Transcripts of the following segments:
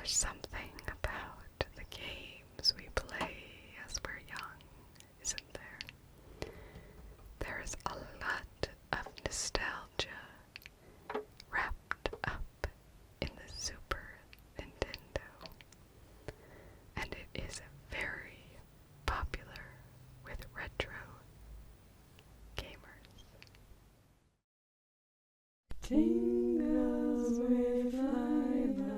There's something about the games we play as we're young, isn't there? There's a lot of nostalgia wrapped up in the Super Nintendo, and it is very popular with retro gamers. Tingles with flyby.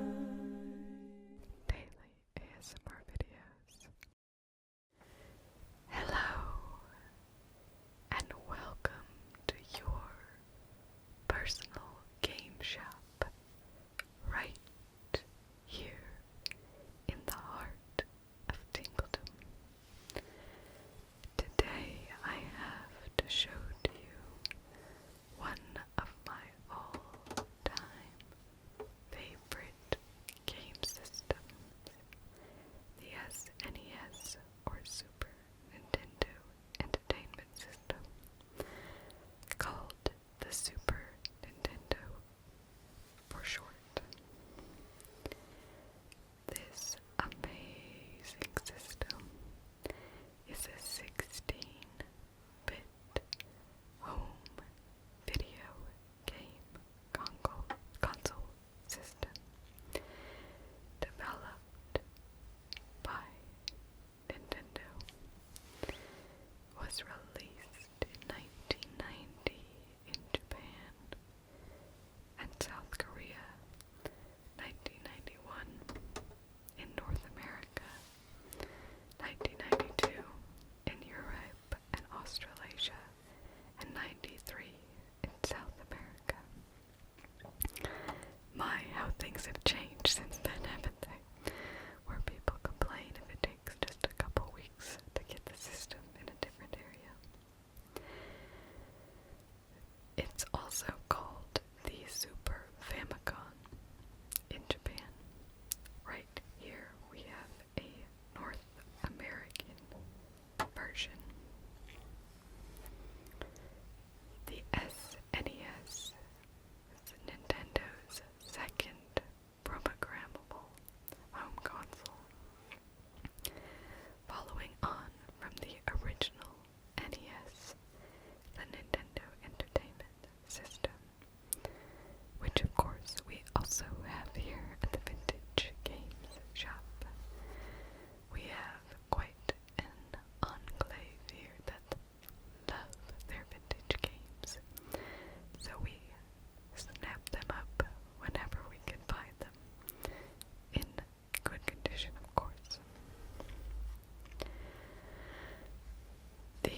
Daily ASMR videos. Hello, and welcome to your personal game shop, right here in the heart of Tingledom. Today I have to show to you one of my all-time favorite game systems, the SNES or Super Nintendo Entertainment System, called the Super Nintendo for short. This amazing system is a 16-bit home video game console system developed by Nintendo. Was released in 1990 in Japan and South Korea, 1991 in North America, 1992 in Europe and Australasia, and 93 in South America. My, how things have changed since then, haven't they? Where people complain if it takes just a couple weeks to get the system in a different area. It's also called the Super Famicom in Japan. Right here we have a North American version. The SNES is Nintendo's second programmable home console, following on from the original NES, the Nintendo Entertainment System, which of course we also have here at the Vintage Games shop. We have quite an enclave here that love their vintage games, so we snap them up whenever we can find them, in good condition of course. The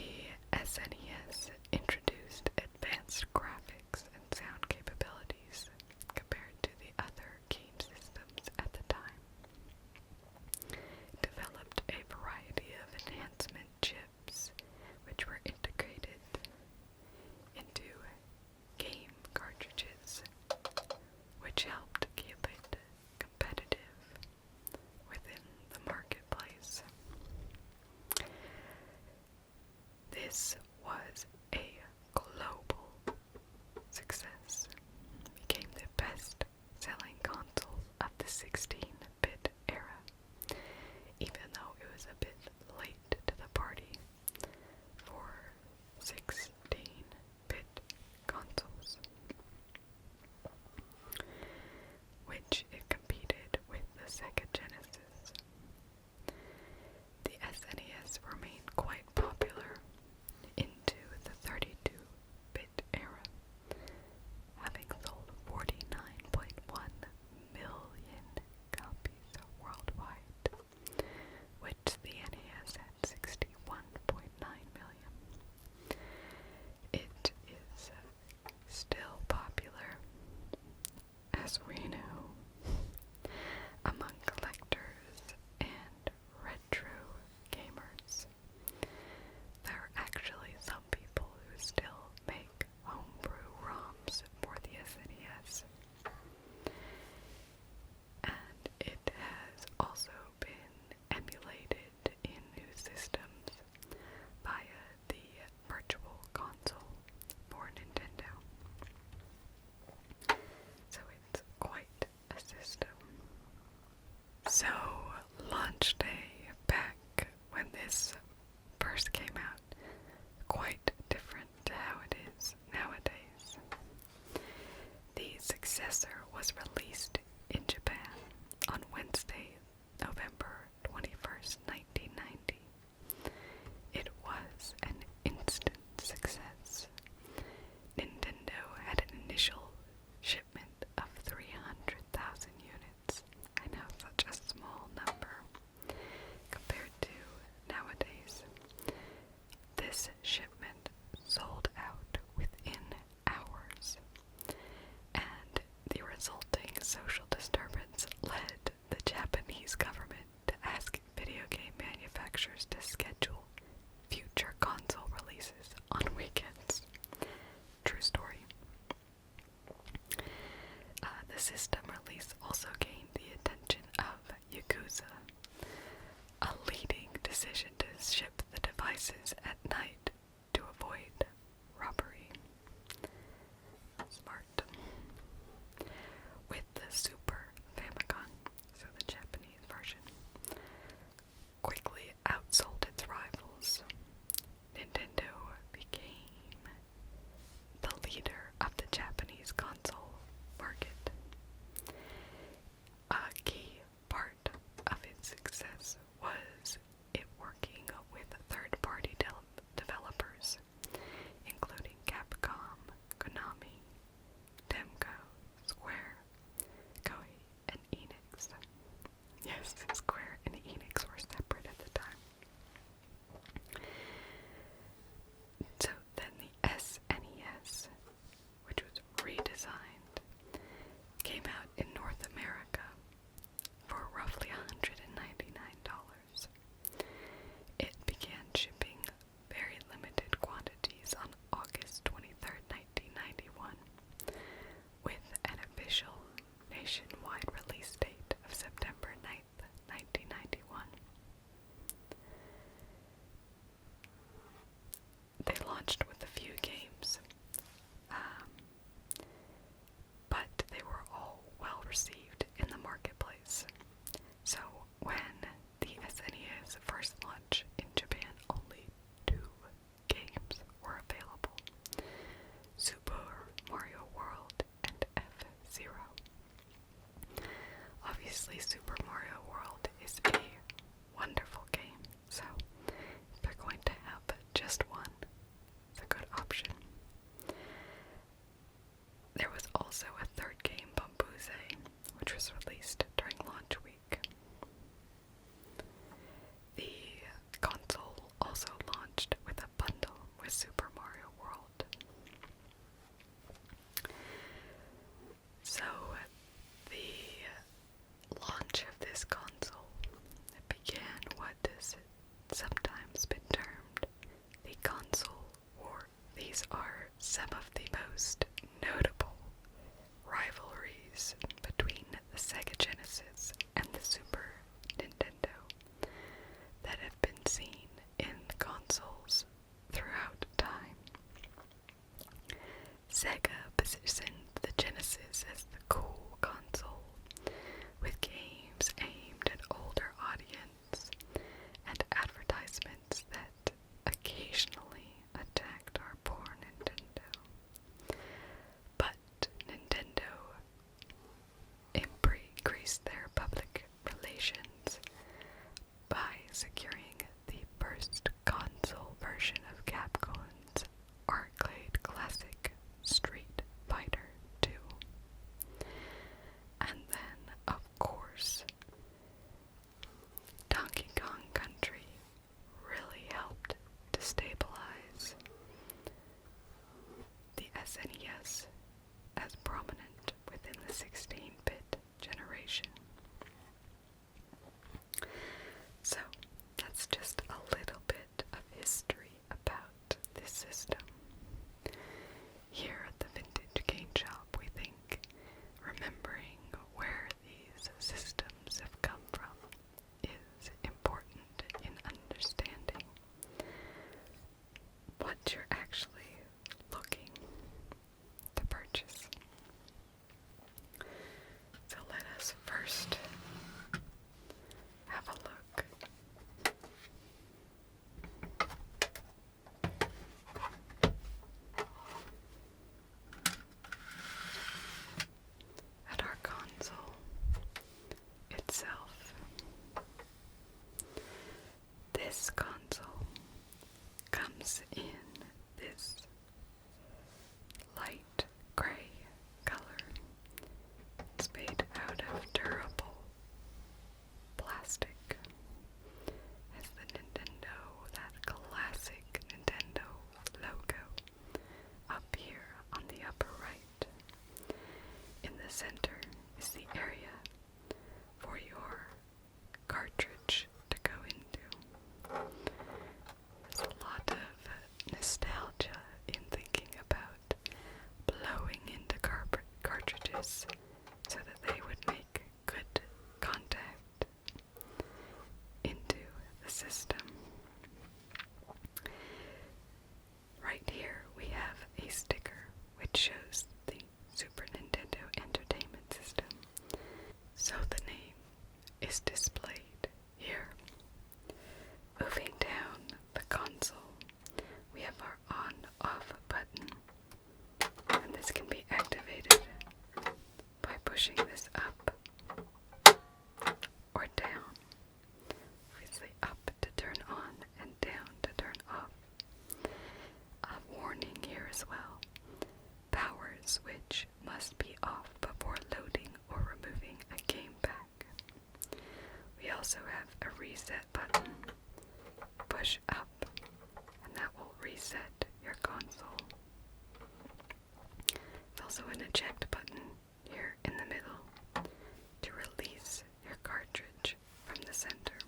SNES introduced advanced graphics and sound capabilities compared to the other game systems at the time. It developed a variety of enhancement chips which were integrated into game cartridges, which helped keep it competitive within the marketplace. This was a global success, became the best-selling console of the 16-bit era, even though it was a bit late to the party for 16-bit consoles, which it competed with the Sega Genesis. The SNES remained quite popular in was released in Japan on Wednesday, November 21st, 1990. It was an instant success. Nintendo had an initial shipment of 300,000 units. I know, such a small number compared to nowadays. This shipment sold out within hours, and the resulting social disturbance led the Japanese government to ask video game manufacturers to schedule future console releases on weekends. True story. The system release also gained the attention of Yakuza, a leading decision to ship the devices at night to avoid robbery. Smart. With the Super Famicom, so the Japanese version, quickly outsold its rivals, Nintendo became the leader of the Japanese console market. A key part of its success was it working with third-party developers, including Capcom, Konami, Namco, Square, Koei, and Enix. Yes, Square and Enix were separate at the time. So then the SNES, which was redesigned, came out in North America for roughly $199. It began shipping very limited quantities on August 23rd, 1991, with an official nationwide release date of September 9th, 1991. They launched with a few games, but they were all well received in the marketplace. So when the SNES first launched in Japan, only 2 games were available: Super Mario World and F-Zero. Obviously, Super Mario World is a wonderful game, so if they're going to have just one, it's a good option. There was also a third game, Bambuze, which was released during launch week. The console also launched with a bundle with Super Mario World. So, the launch of this console began what has sometimes been termed the console war. These are some of the most notable rivalries between the Sega Genesis and the Super Nintendo that have been seen in consoles throughout time. Sega positioned the Genesis as the cool console, with games aimed at older audience and advertisements that occasionally attacked our poor Nintendo. But Nintendo increased their public relations by securing the first console version of Capcom's arcade classic Street Fighter 2. And then, of course, Donkey Kong Country really helped to stabilize the SNES as prominent within the 16-bit generation. also have a reset button. Push up, and that will reset your console. There's also an eject button here in the middle to release your cartridge from the center.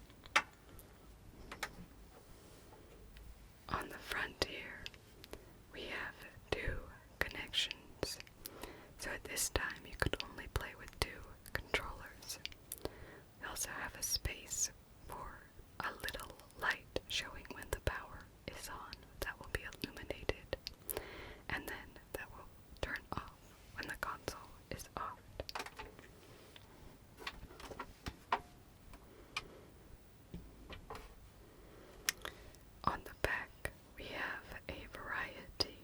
On the front here, we have two connections. So at this time, you could only play with two controllers. We also have a space for a little light showing when the power is on. That will be illuminated. And then that will turn off when the console is off. On the back, we have a variety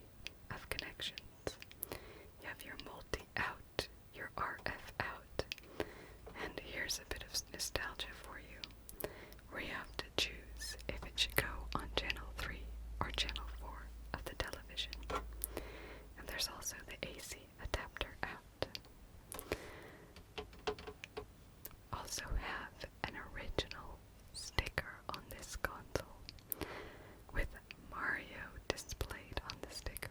of connections. You have your multi-out, your RF out, and here's a bit of nostalgia for you, where you have to choose if it should go on channel 3 or channel 4 of the television. And there's also the AC adapter out. Also have an original sticker on this console with Mario displayed on the sticker.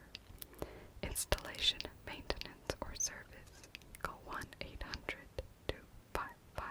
Installation, maintenance, or service, call 1-800-255-2555.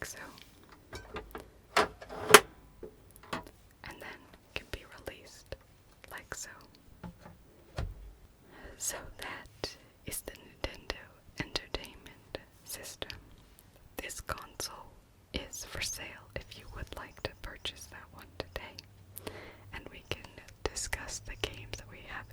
like so. And then can be released like so. So that is the Nintendo Entertainment System. This console is for sale if you would like to purchase that one today. And we can discuss the games that we have